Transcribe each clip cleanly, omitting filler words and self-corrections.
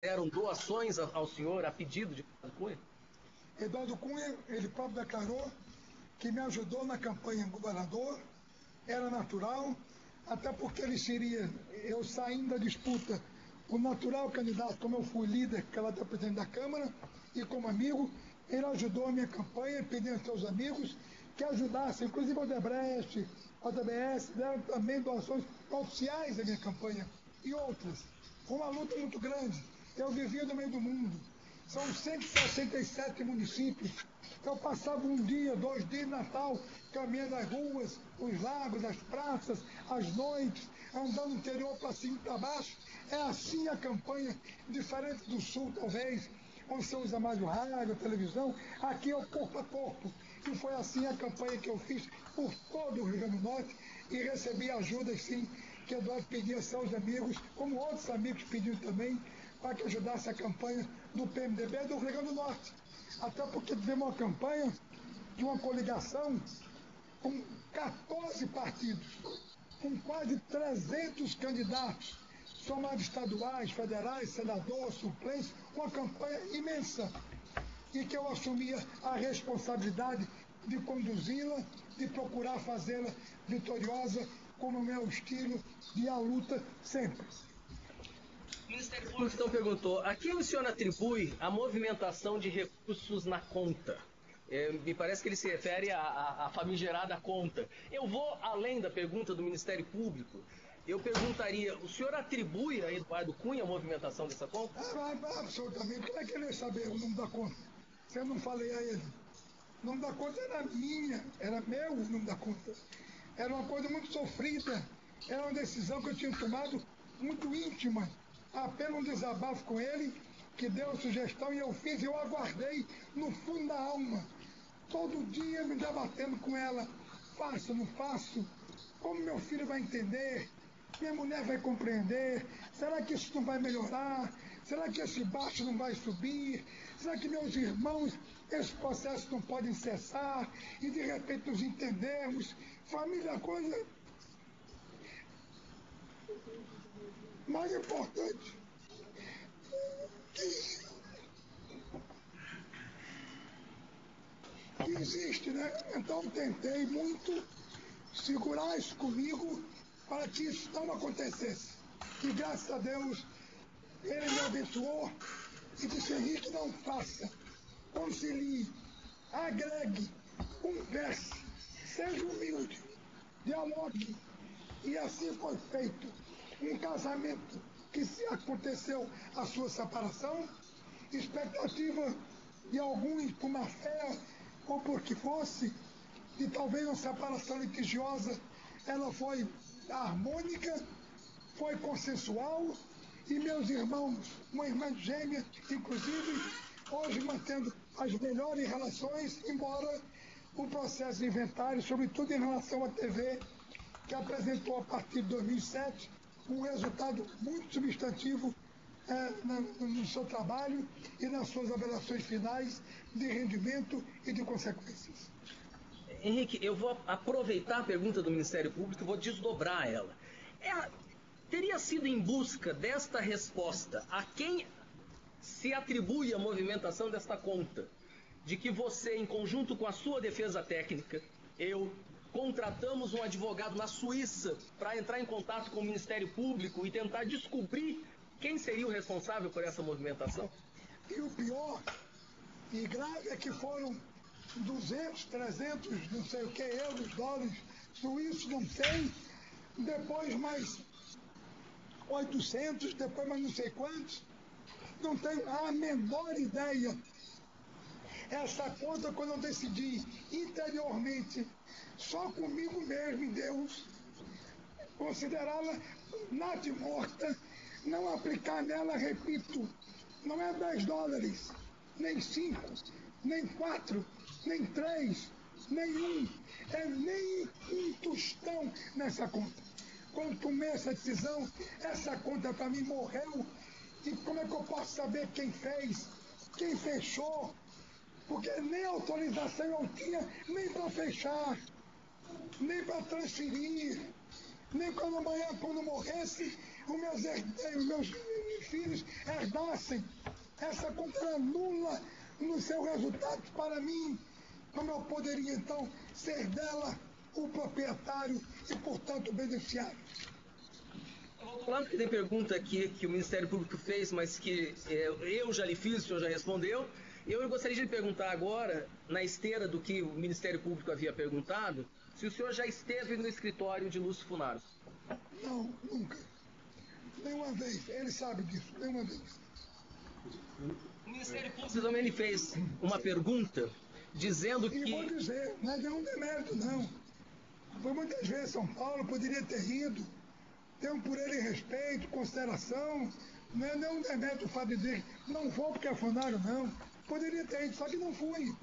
deram doações ao senhor a pedido de Eduardo Cunha? Eduardo Cunha, ele próprio declarou que me ajudou na campanha governador, era natural, até porque ele seria, eu saindo da disputa, o natural candidato, como eu fui líder, que ela está presidente da Câmara, e como amigo, ele ajudou a minha campanha, pedindo aos seus amigos que ajudassem, inclusive a Odebrecht, a ODBS, deram também doações oficiais da minha campanha, e outras. Foi uma luta muito grande. Eu vivia no meio do mundo. São 167 municípios. Eu passava um dia, 2 dias de Natal, caminhando as ruas, os lagos, as praças, as noites, andando no interior para cima e para baixo. É assim a campanha, diferente do Sul, talvez, onde se usa mais o rádio, a televisão. Aqui é o corpo a corpo. E foi assim a campanha que eu fiz por todo o Rio Grande do Norte e recebi ajuda, sim, que Eduardo pedia a seus amigos, como outros amigos pediram também, para que ajudasse a campanha do PMDB do Rio Grande do Norte. Até porque tivemos uma campanha de uma coligação com 14 partidos, com quase 300 candidatos, somados estaduais, federais, senadores, suplentes, uma campanha imensa, e que eu assumia a responsabilidade de conduzi-la, de procurar fazê-la vitoriosa, como é o meu estilo, de a luta sempre. O Ministério Público então perguntou: a quem o senhor atribui a movimentação de recursos na conta? Me parece que ele se refere à famigerada conta. Eu vou além da pergunta do Ministério Público. Eu perguntaria: o senhor atribui a Eduardo Cunha a movimentação dessa conta? Absolutamente. Como é que ele ia saber o nome da conta? Se eu não falei a ele. O nome da conta era minha, era meu o nome da conta. Era uma coisa muito sofrida. Era uma decisão que eu tinha tomado muito íntima. Apenas um desabafo com ele, que deu a sugestão e eu fiz, eu aguardei no fundo da alma. Todo dia me debatendo com ela. Faço, não faço? Como meu filho vai entender? Minha mulher vai compreender? Será que isso não vai melhorar? Será que esse baixo não vai subir? Será que meus irmãos, esse processo não pode cessar? E de repente nos entendemos? Família é a coisa mais importante que existe, né? Então tentei muito segurar isso comigo para que isso não acontecesse. E graças a Deus ele me abençoou e disse: Henrique, não faça, concilie, agregue, converse, seja humilde, dialogue. E assim foi feito. Um casamento que, se aconteceu a sua separação, expectativa de alguns por má fé ou por que fosse, e talvez uma separação litigiosa, ela foi harmônica, foi consensual, e meus irmãos, uma irmã gêmea, inclusive, hoje mantendo as melhores relações, embora o processo de inventário, sobretudo em relação à TV, que apresentou a partir de 2007 um resultado muito substantivo no seu trabalho e nas suas avaliações finais de rendimento e de consequências. Henrique, eu vou aproveitar a pergunta do Ministério Público e vou desdobrar ela. Teria sido em busca desta resposta a quem se atribui a movimentação desta conta, de que você, em conjunto com a sua defesa técnica, eu, contratamos um advogado na Suíça para entrar em contato com o Ministério Público e tentar descobrir quem seria o responsável por essa movimentação? E o pior e grave é que foram 200, 300, não sei o que, euros, dólares, suíços, não sei, depois mais 800, depois mais não sei quantos, não tenho a menor ideia. Essa conta, quando eu decidi interiormente, só comigo mesmo, em Deus, considerá-la morta, não aplicar nela, repito, não é 10 dólares, nem 5, nem 4, nem 3, nem 1, é nem um tostão nessa conta. Quando tomei essa decisão, essa conta para mim morreu, e como é que eu posso saber quem fez, quem fechou? Porque nem autorização eu tinha, nem para fechar, nem para transferir, nem quando amanhã, quando morresse, os meus filhos herdassem essa compra nula nos seus resultados para mim, como eu poderia então ser dela o proprietário e, portanto, o beneficiário? Claro que tem pergunta aqui que o Ministério Público fez, mas que eu já lhe fiz, o senhor já respondeu. Eu gostaria de lhe perguntar agora, na esteira do que o Ministério Público havia perguntado, se o senhor já esteve no escritório de Lúcio Funaro. Não, nunca. Nenhuma vez. Ele sabe disso, nenhuma vez. O Ministério Público também lhe fez uma pergunta dizendo que... E vou dizer, não é nenhum demérito, não. Foi muitas vezes São Paulo, poderia ter ido. Tenho por ele respeito, consideração. Não é nenhum demérito o fato de dizer que não vou porque é funcionário, não. Poderia ter ido, só que não fui.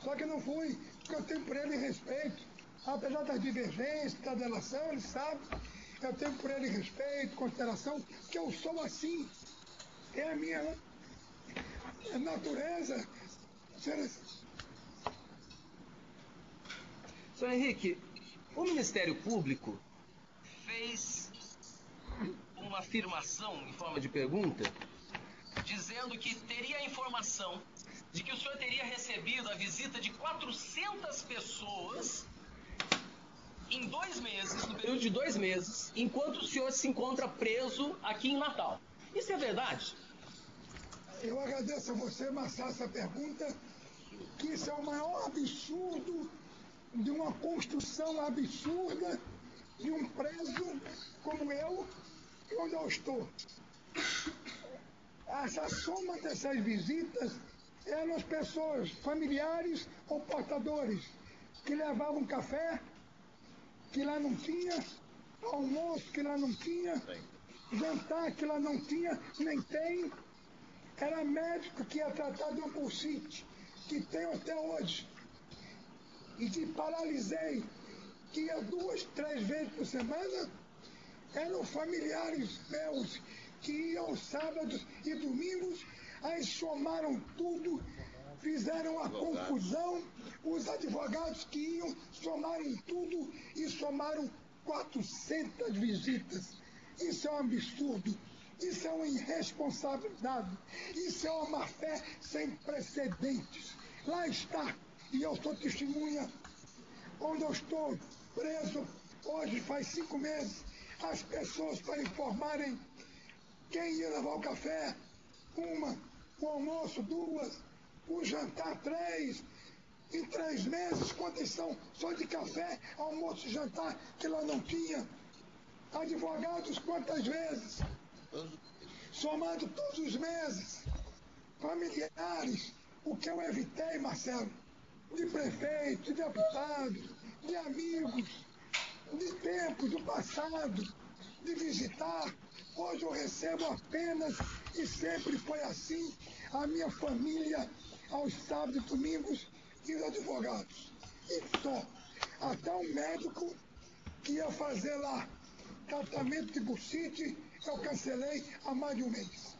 Porque eu tenho por ele respeito. Apesar das divergências, da delação, ele sabe. Eu tenho por ele respeito, consideração, que eu sou assim. É a minha natureza. Senhor Henrique, o Ministério Público fez uma afirmação em forma de pergunta, dizendo que teria a informação de que o senhor teria recebido a visita de 400 pessoas em 2 meses, no período de 2 meses, enquanto o senhor se encontra preso aqui em Natal. Isso é verdade? Eu agradeço a você, Massá, essa pergunta, que isso é o maior absurdo de uma construção absurda de um preso como eu, onde eu estou. Essa soma dessas visitas eram as pessoas, familiares ou portadores, que levavam café, que lá não tinha, almoço que lá não tinha, jantar que lá não tinha, nem tem. Era médico que ia tratar de uma bursite, que tenho até hoje, e que paralisei, que ia 2, 3 vezes por semana. Eram familiares meus que iam sábados e domingos, aí somaram tudo, fizeram a confusão, os advogados que iam somaram tudo e somaram 400 visitas. Isso é um absurdo, isso é uma irresponsabilidade, isso é uma má-fé sem precedentes. Lá está, e eu sou testemunha, onde eu estou preso, hoje faz 5 meses, as pessoas para informarem quem ia levar o café, 1, o almoço 2, o jantar 3, em 3 meses, quantas são só de café, almoço e jantar que lá não tinha? Advogados quantas vezes? Somado todos os meses, familiares, o que eu evitei, Marcelo, de prefeito, de deputado, de amigos, de tempos do passado, de visitar. Hoje eu recebo apenas, e sempre foi assim, a minha família aos sábados e domingos e os advogados. E só. Até um médico que ia fazer lá tratamento de bursite, eu cancelei há mais de 1 mês.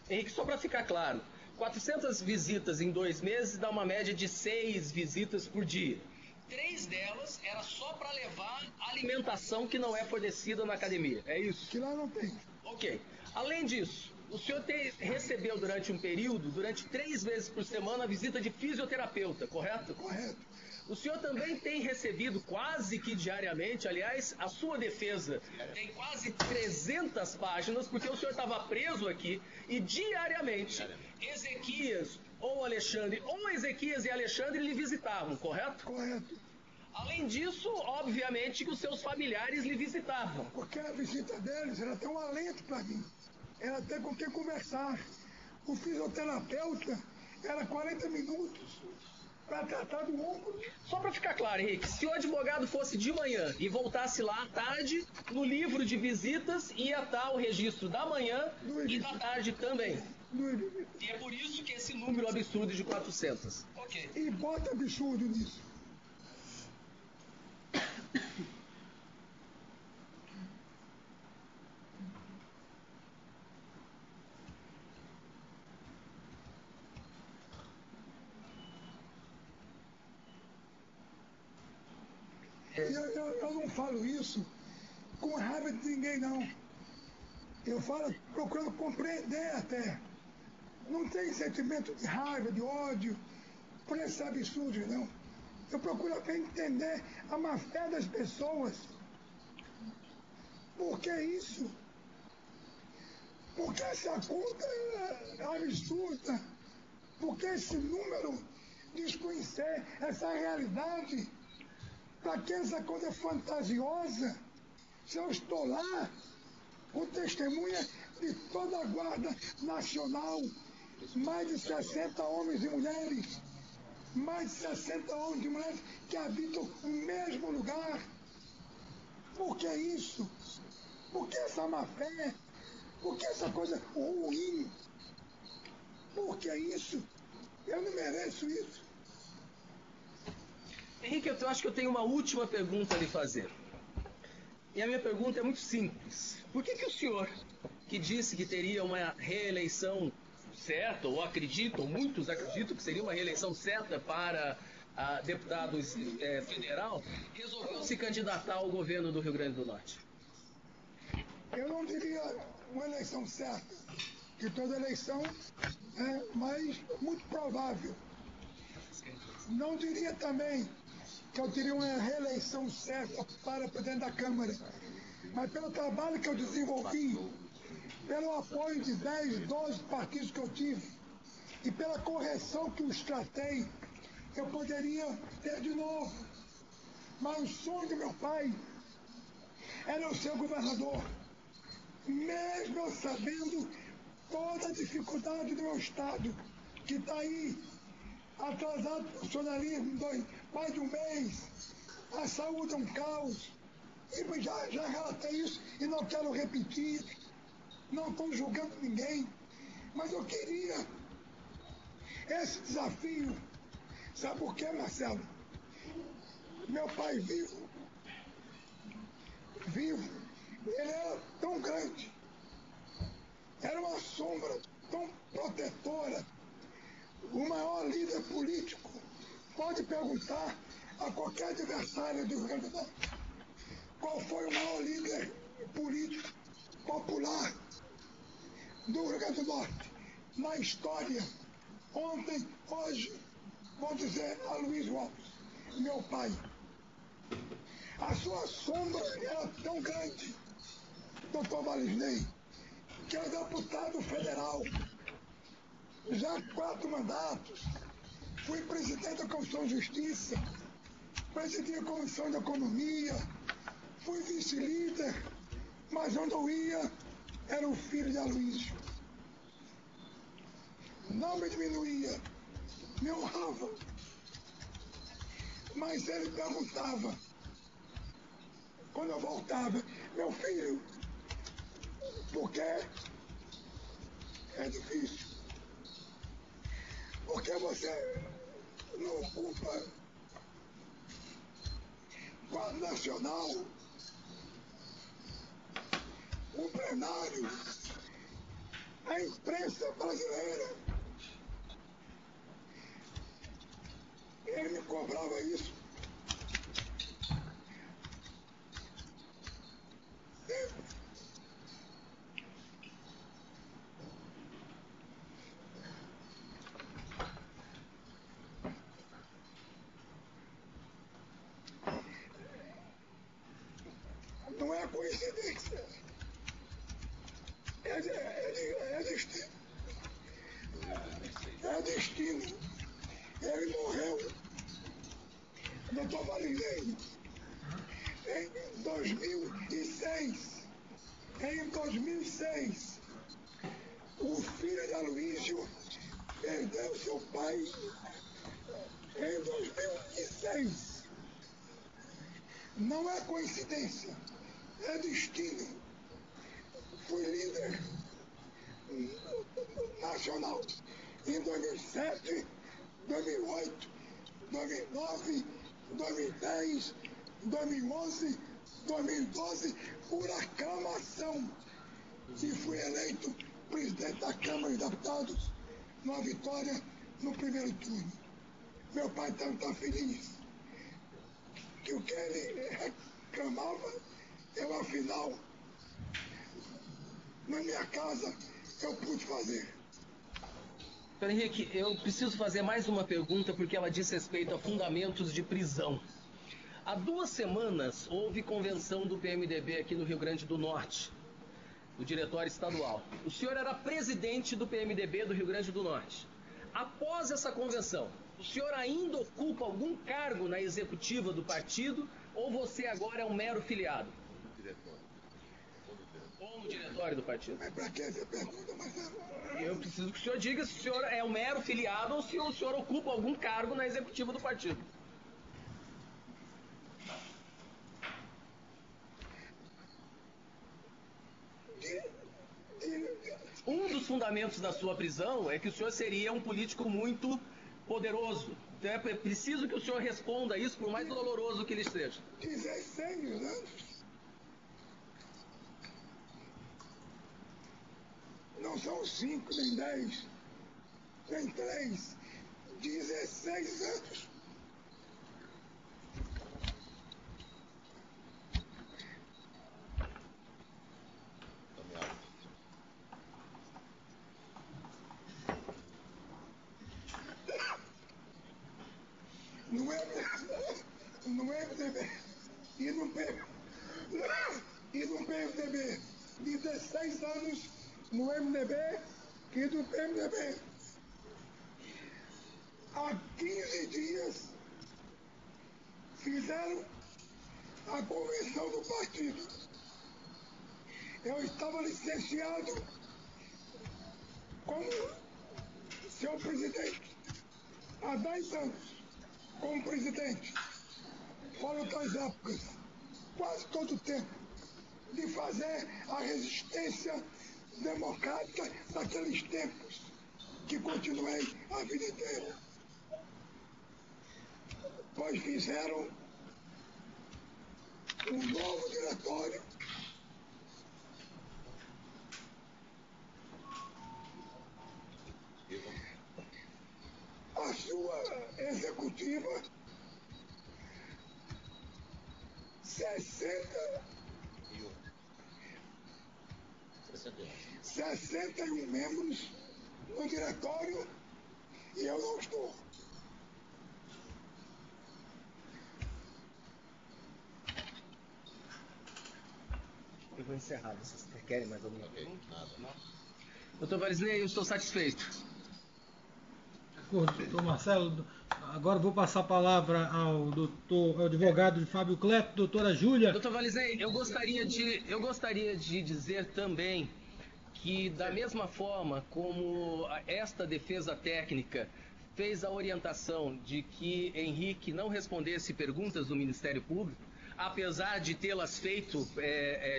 Henrique, só para ficar claro, 400 visitas em 2 meses dá uma média de 6 visitas por dia. 3 delas era só para levar alimentação que não é fornecida na academia, é isso? Que lá não tem. Ok. Além disso, o senhor recebeu durante um período, durante 3 vezes por semana, a visita de fisioterapeuta, correto? Correto. O senhor também tem recebido quase que diariamente, aliás, a sua defesa tem quase 300 páginas, porque o senhor estava preso aqui e diariamente Ezequias ou Alexandre, ou Ezequias e Alexandre lhe visitavam, correto? Correto. Além disso, obviamente que os seus familiares lhe visitavam. Porque a visita deles era até um alento para mim. Era até com quem conversar. O fisioterapeuta era 40 minutos para tratar do ombro. Só para ficar claro, Henrique, se o advogado fosse de manhã e voltasse lá à tarde, no livro de visitas ia estar o registro da manhã e da tarde também. E é por isso que esse número absurdo de 400. Ok. E bota absurdo nisso. Eu não falo isso com raiva de ninguém, não. Eu falo procurando compreender até. Não tem sentimento de raiva, de ódio por esses absurdos, não. Eu procuro até entender a má fé das pessoas. Por que isso? Por que essa conta é absurda? Por que esse número desconhecer essa realidade? Para que essa coisa é fantasiosa? Se eu estou lá, com testemunha de toda a Guarda Nacional, mais de 60 homens e mulheres, mais de 60 homens e mulheres que habitam o mesmo lugar. Por que isso? Por que essa má fé? Por que essa coisa ruim? Por que isso? Eu não mereço isso. Henrique, eu acho que eu tenho uma última pergunta a lhe fazer. E a minha pergunta é muito simples. Por que o senhor, que disse que teria uma reeleição certa, ou acredita, ou muitos acreditam que seria uma reeleição certa para deputado federal, resolveu se candidatar ao governo do Rio Grande do Norte? Eu não diria uma eleição certa, que toda eleição é mais muito provável. Não diria também que eu teria uma reeleição certa para presidente da Câmara, mas pelo trabalho que eu desenvolvi, pelo apoio de 10, 12 partidos que eu tive e pela correção que os tratei, eu poderia ter de novo. Mas o sonho do meu pai era eu ser governador, mesmo eu sabendo toda a dificuldade do meu estado, que está aí atrasado o funcionalismo, mais de um mês, a saúde é um caos, e já relatei isso e não quero repetir, não estou julgando ninguém, mas eu queria esse desafio. Sabe por quê, Marcelo? Meu pai vivo, ele era tão grande, era uma sombra tão protetora, o maior líder político. Pode perguntar a qualquer adversário do Rio Grande do Norte qual foi o maior líder político popular do Rio Grande do Norte na história. Ontem, hoje, vou dizer a Luiz Lopes, meu pai. A sua sombra era tão grande, doutor Valisney, que é deputado federal, já 4 mandatos, fui presidente da Comissão de Justiça, presidi a Comissão de Economia, fui vice-líder, mas onde eu ia era o filho de Aloysio. Não me diminuía, me honrava, mas ele perguntava, quando eu voltava, meu filho, por que é difícil? Por que você não ocupa quadro nacional, o plenário, a imprensa brasileira? Ele me cobrava isso. Sempre. Não é coincidência. É destino. É destino. Ele morreu, doutor Valisney, em 2006. Em 2006, o filho de Aloysio perdeu seu pai em 2006. Não é coincidência, é destino. Fui líder nacional em 2007, 2008, 2009, 2010, 2011, 2012, por aclamação. E fui eleito presidente da Câmara de Deputados, numa vitória no primeiro turno. Meu pai está feliz que o que ele reclamava, eu afinal na minha casa eu pude fazer. Senhor Henrique, eu preciso fazer mais uma pergunta porque ela diz respeito a fundamentos de prisão. Há 2 semanas houve convenção do PMDB aqui no Rio Grande do Norte, do diretório estadual. O senhor era presidente do PMDB do Rio Grande do Norte. Após essa convenção, o senhor ainda ocupa algum cargo na executiva do partido ou você agora é um mero filiado? Ou no diretório do partido? Mas para que essa pergunta, Marcelo? Eu preciso que o senhor diga se o senhor é um mero filiado ou se o senhor ocupa algum cargo na executiva do partido. Um dos fundamentos da sua prisão é que o senhor seria um político muito poderoso. Então é preciso que o senhor responda isso, por mais doloroso que ele esteja. 16 anos. Não são 5, nem 10, nem 3. 16 anos. No MDB e no PMDB, 16 anos no MDB e no PMDB. Há 15 dias fizeram a convenção do partido. Eu estava licenciado como seu presidente há 10 anos, como presidente. Foram outras épocas, quase todo o tempo, de fazer a resistência democrática daqueles tempos, que continuei a vida inteira. Pois fizeram um novo diretório, a sua executiva, 61 membros no diretório e eu não estou. Eu vou encerrar. Vocês querem mais alguma pergunta? Nada. Doutor Varizney, eu estou satisfeito. Doutor Marcelo, agora vou passar a palavra ao advogado Fábio Cleto, doutora Júlia. Doutor Varizney, eu gostaria de dizer também que, da mesma forma como esta defesa técnica fez a orientação de que Henrique não respondesse perguntas do Ministério Público, apesar de tê-las feito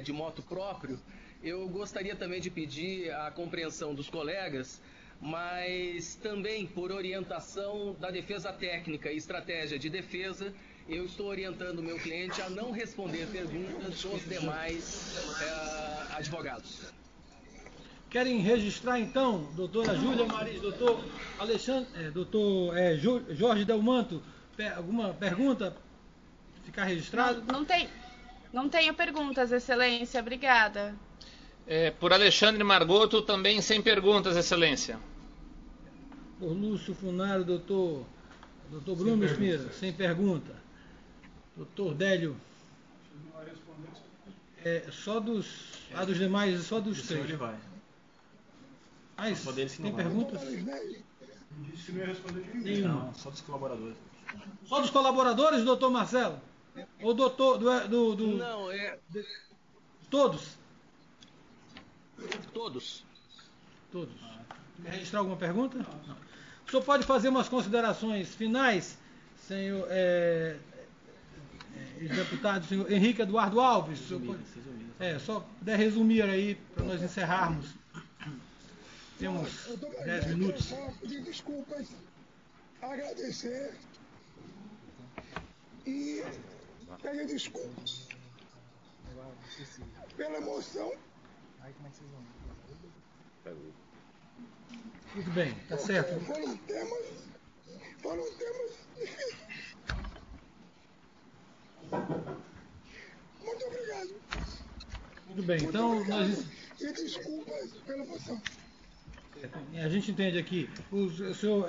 de motu próprio, eu gostaria também de pedir a compreensão dos colegas, mas também por orientação da defesa técnica e estratégia de defesa, eu estou orientando o meu cliente a não responder perguntas dos demais advogados. Querem registrar então, doutora Júlia Maris, doutor Alexandre, Jorge Delmanto, alguma pergunta? Ficar registrado? Não tenho perguntas, Excelência. Obrigada. Por Alexandre Margoto, também sem perguntas, Excelência. Por Lúcio Funaro, doutor Bruno Smira, sem pergunta. Doutor Délio. Só dos demais, só dos 3. Ele vai. Tem perguntas? Disse que não ia responder de ninguém. Nenhuma. Não, só dos colaboradores. Só dos colaboradores, doutor Marcelo? Ou doutor Não, Todos? Todos. Todos. Quer registrar alguma pergunta? Não. O senhor pode fazer umas considerações finais, senhor deputado, senhor Henrique Eduardo Alves? Só puder resumir aí para nós encerrarmos. Temos 10 minutos. Só pedir desculpas, agradecer e pedir desculpas pela emoção. Muito bem, tá certo. Foram temas difíceis. Muito obrigado. Muito bem, então nós E desculpa pela emoção. A gente entende aqui. O senhor,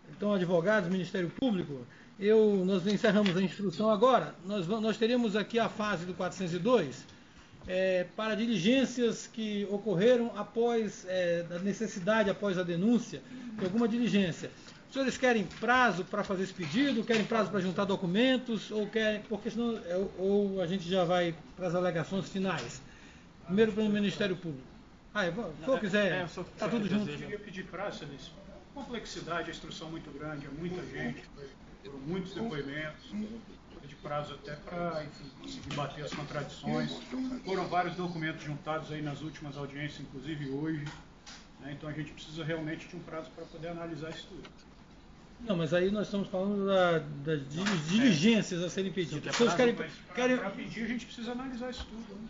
então, advogados, Ministério Público, nós encerramos a instrução agora. Nós teríamos aqui a fase do 402 para diligências que ocorreram após a necessidade, após a denúncia de alguma diligência. Os senhores querem prazo para fazer esse pedido, querem prazo para juntar documentos, ou querem, porque senão ou a gente já vai para as alegações finais? Primeiro para o Ministério Público. Se eu quiser, está tudo junto. Eu queria pedir prazo, excelência. Complexidade, a instrução muito grande, é muita gente, foram muitos depoimentos, de prazo até para, enfim, conseguir bater as contradições. Foram vários documentos juntados aí nas últimas audiências, inclusive hoje. Né? Então a gente precisa realmente de um prazo para poder analisar isso tudo. Não, mas aí nós estamos falando das diligências a serem pedidas. Para pedir, a gente precisa analisar isso tudo. Né?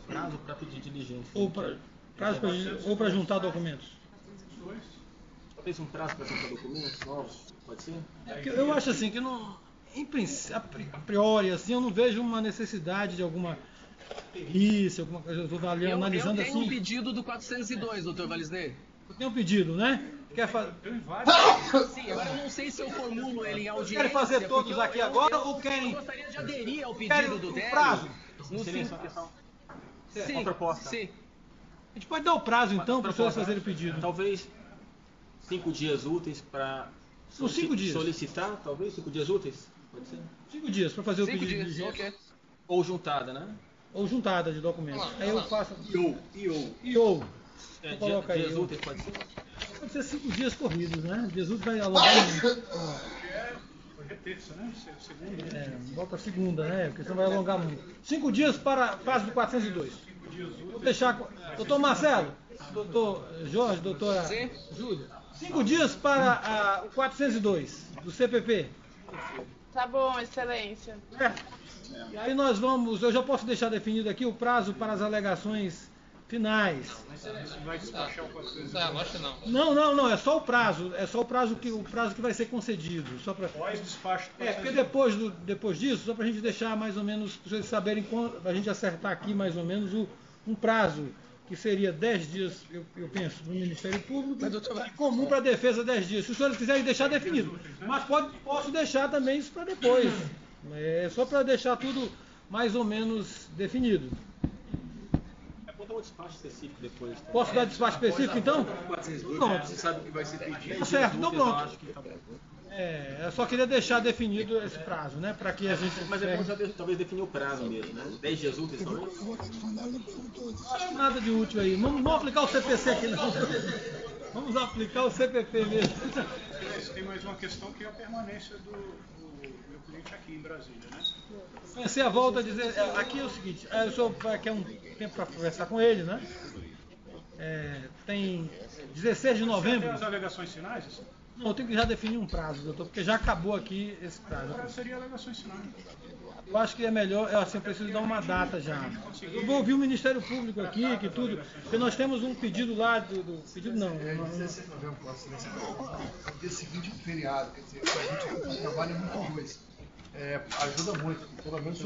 Prazo para pedir diligência. Ou para juntar documentos. Talvez um prazo para juntar documentos novos, pode ser? Eu acho assim que não, a priori assim, eu não vejo uma necessidade de alguma perícia, alguma coisa. Eu estou analisando assim. Eu tenho um pedido do 402, doutor Valisney. Eu tenho um pedido, né? Quer fazer? Sim, agora eu não sei se eu formulo ele em audiência. Querem fazer todos aqui agora ou querem? Eu gostaria de aderir ao pedido do Délio. Prazo? Sim, uma proposta. Sim. A gente pode dar o prazo então para os senhores fazerem o pedido. Talvez 5 dias úteis para solicitar, talvez 5 dias úteis, pode ser? 5 dias para fazer o 5 pedido dias, de ok. Ou juntada, né? Ou juntada de documentos. Aí eu faço. Dias úteis pode ser? Pode ser 5 dias corridos, né? Dias úteis vai alongar muito. Hoje é terça, né? Segunda. Volta a segunda, né? Porque senão vai alongar muito. 5 dias para prazo do 402. Vou deixar. Doutor Marcelo, doutor Jorge, doutora Júlia. 5 dias para o 402 do CPP. Tá bom, excelência. E aí nós vamos. Eu já posso deixar definido aqui o prazo para as alegações finais. Isso vai despachar o 402. Não, acho que não. Não, é só o prazo. É só o prazo que vai ser concedido. Só para. Pós-despacho. Porque depois disso, só para a gente deixar mais ou menos, para vocês saberem, a gente acertar aqui mais ou menos um prazo, que seria 10 dias, eu penso, no Ministério Público, e comum para a defesa 10 dias. Se os senhores quiserem deixar definido. Mas posso deixar também isso para depois. É só para deixar tudo mais ou menos definido. Pode dar um despacho específico depois. Tá? Posso dar despacho específico então? Pronto. Você sabe o que vai ser pedido. Tá certo, então pronto. Acho que tá bom. Eu só queria deixar definido esse prazo, né? Para que a gente. Mas é bom já talvez definir o prazo mesmo, né? 10 dias úteis talvez. Não acho nada de útil aí. Vamos aplicar o CPC aqui, não. Vamos aplicar o CPP mesmo. Tem mais uma questão que é a permanência do meu cliente aqui em Brasília, né? Pensei a volta a dizer. Aqui é o seguinte: o senhor quer um tempo para conversar com ele, né? Tem 16 de novembro. Tem as alegações finais? Assim? Não, eu tenho que já definir um prazo, doutor, porque já acabou aqui esse prazo. Agora seria alegações finais. Eu acho que é melhor, eu preciso dar uma data já. Eu vou ouvir o Ministério Público aqui, que tudo, porque nós temos um pedido lá pedido não. 16 de novembro, é o dia seguinte do feriado, quer dizer, a gente trabalha muito coisa. Ajuda muito, pelo menos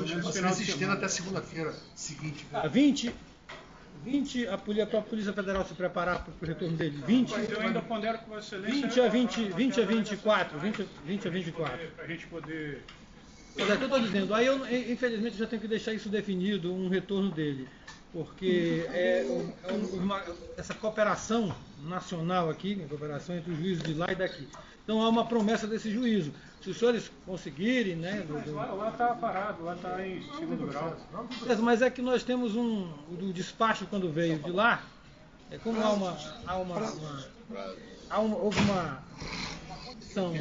se estenda até segunda-feira seguinte. 20, a Polícia Federal se preparar para o retorno dele. 20, mas eu ainda pondero com a excelência. 20 a 24. Para a gente poder. Mas é o que eu estou dizendo. Aí eu, infelizmente, já tenho que deixar isso definido, um retorno dele. Porque essa cooperação nacional aqui, a cooperação entre os juízes de lá e daqui. Então há uma promessa desse juízo. Se os senhores conseguirem, né? Lá está parado, lá está em segundo grau. Mas é que nós temos do despacho quando veio de lá, como houve uma ação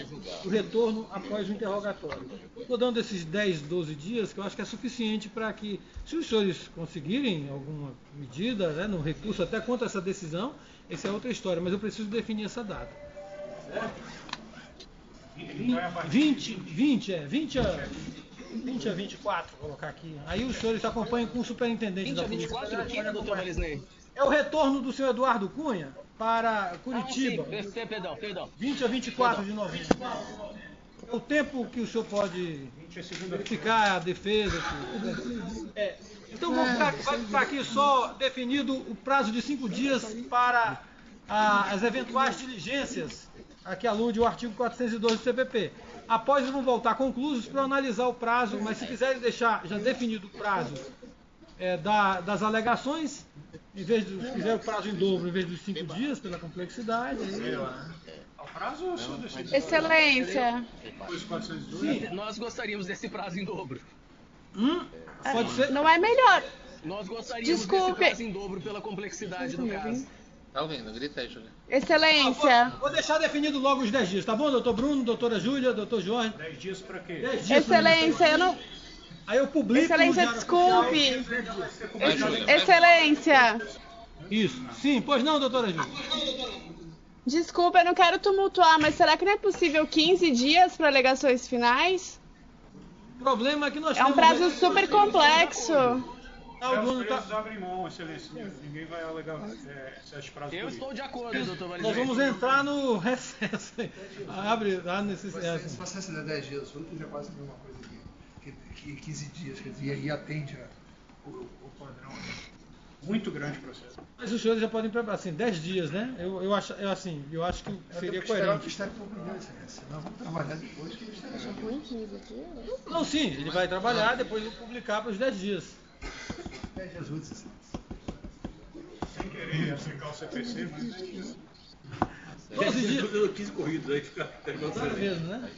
do retorno após o interrogatório. Estou dando esses 10, 12 dias, que eu acho que é suficiente para que, se os senhores conseguirem alguma medida, né, no recurso até contra essa decisão, essa é outra história, mas eu preciso definir essa data. 20 a 24, vou colocar aqui. Aí os senhores acompanham com o superintendente 20 a 24 aqui, doutor Valisney? É o retorno do senhor Eduardo Cunha para Curitiba. Perdão. 20 a 24 de novembro. O tempo que o senhor pode verificar a defesa. Então vai ficar aqui só definido o prazo de 5 dias para as eventuais diligências a que alude o artigo 402 do CPP. Após eles vão voltar conclusos para analisar o prazo, mas se quiserem deixar já definido o prazo das alegações, em vez de se quiser o prazo em dobro, em vez dos 5 dias, pela complexidade. Ao prazo ou só decidir? Excelência. Sim, nós gostaríamos desse prazo em dobro. Pode ser? Não é melhor. Nós gostaríamos desse prazo em dobro pela complexidade do caso. Tá ouvindo? Grita aí, Júlia. Excelência. Vou deixar definido logo os 10 dias, tá bom, doutor Bruno, doutora Júlia, doutor Jorge? 10 dias para quê? 10 dias. Excelência, eu não... Aí eu publico. Excelência, no Diário desculpe. Vai, Júlia. Excelência. Isso. Sim, pois não, doutora Júlia? Desculpa, eu não quero tumultuar, mas será que não é possível 15 dias para alegações finais? O problema é que nós É um temos... prazo super complexo. Eles abrem mão, excelência. Ninguém vai alegar esses prazos. Eu estou de acordo, doutor Nós Valizete. vamos entrar no recesso. Abre a necessidade. Se você der 10 dias, já quase tem uma coisa que 15 dias, quer dizer, e atende o padrão. Muito grande processo. Mas os senhores já podem preparar, assim, 10 dias, né? Eu acho que seria coerente. Senão vamos trabalhar depois que Não, sim, ele vai trabalhar, depois eu publicar para os 10 dias. 10 dias úteis. Sem querer aplicar o CPC, mas... 12 dias. 15 corridos aí, fica Claro mesmo, né?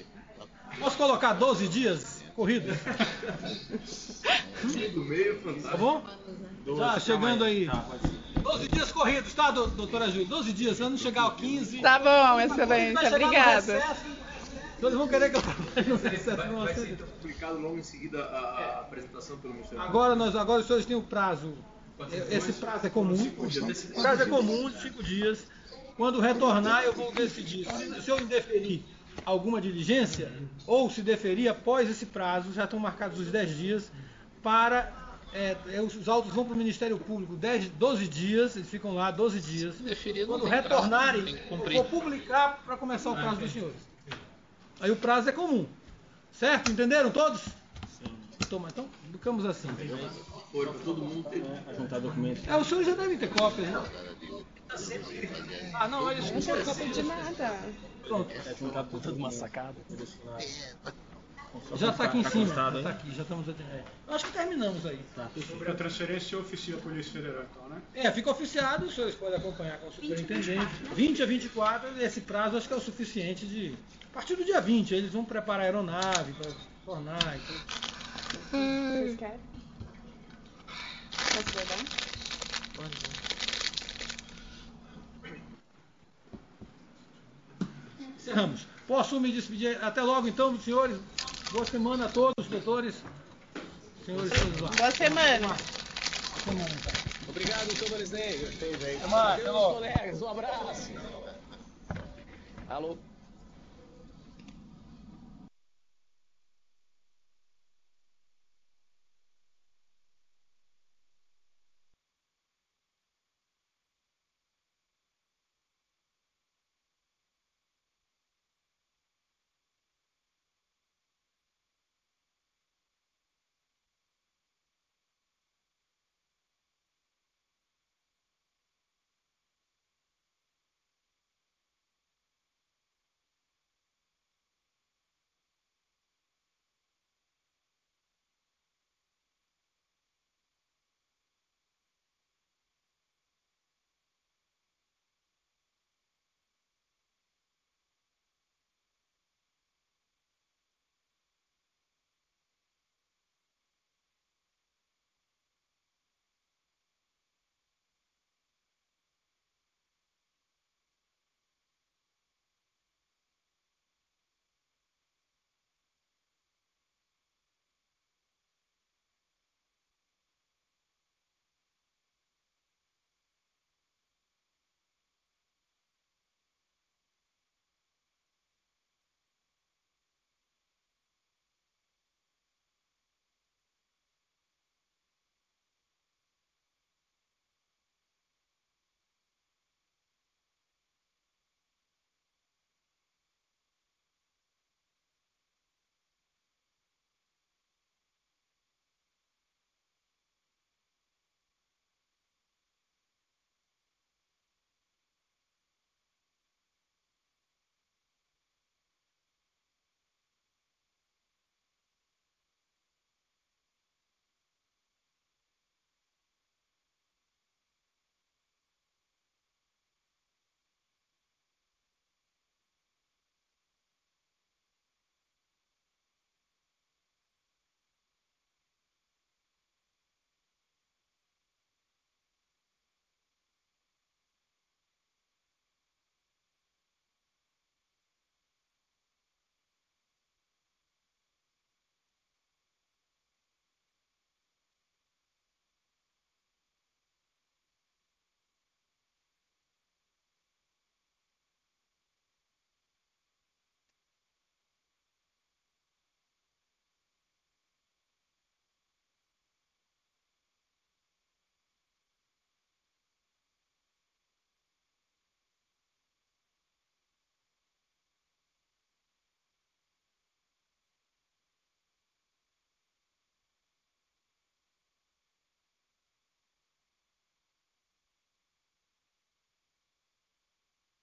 Posso colocar 12 dias corridos? do meio, Tá bom? Já chegando aí. 12 dias corridos, tá, doutora Júlia? 12 dias, se eu não chegar ao 15... Tá bom, excelência. Obrigada. Todos vão querer que eu trabalhe no recesso. Vai ser então publicado logo em seguida a apresentação pelo Ministério. Agora os senhores têm o prazo. Esse prazo é comum. O prazo é comum de 5 dias. Quando retornar, eu vou decidir se eu indeferir alguma diligência ou se deferir após esse prazo, já estão marcados os 10 dias, para... os autos vão para o Ministério Público 12 dias, eles ficam lá 12 dias. Quando retornarem, eu vou publicar para começar o prazo dos senhores. Aí o prazo é comum. Certo? Entenderam todos? Sim. Então, ficamos assim. Foi para todo mundo ter juntar documentos. Os senhores já devem ter cópias, né? Não, eles Não tinha cópia de nada. Pronto. Tá tudo uma sacada. Já está aqui em cima. Já está aqui, já estamos... Acho que terminamos aí. Sobre a transferência, oficia a Polícia Federal, então, né? Fica oficiado, os senhores podem acompanhar com o superintendente. 20 a 24, esse prazo acho que é o suficiente de... A partir do dia 20, eles vão preparar a aeronave para tornar e tudo. Vocês querem? Posso levar? Pode. Encerramos. Posso me despedir? Até logo, então, senhores. Boa semana a todos, doutores. Senhores, todos lá. Boa semana. Boa semana, então. Obrigado, doutor Valizete. Até mais, até logo. Colegas, um abraço. Alô?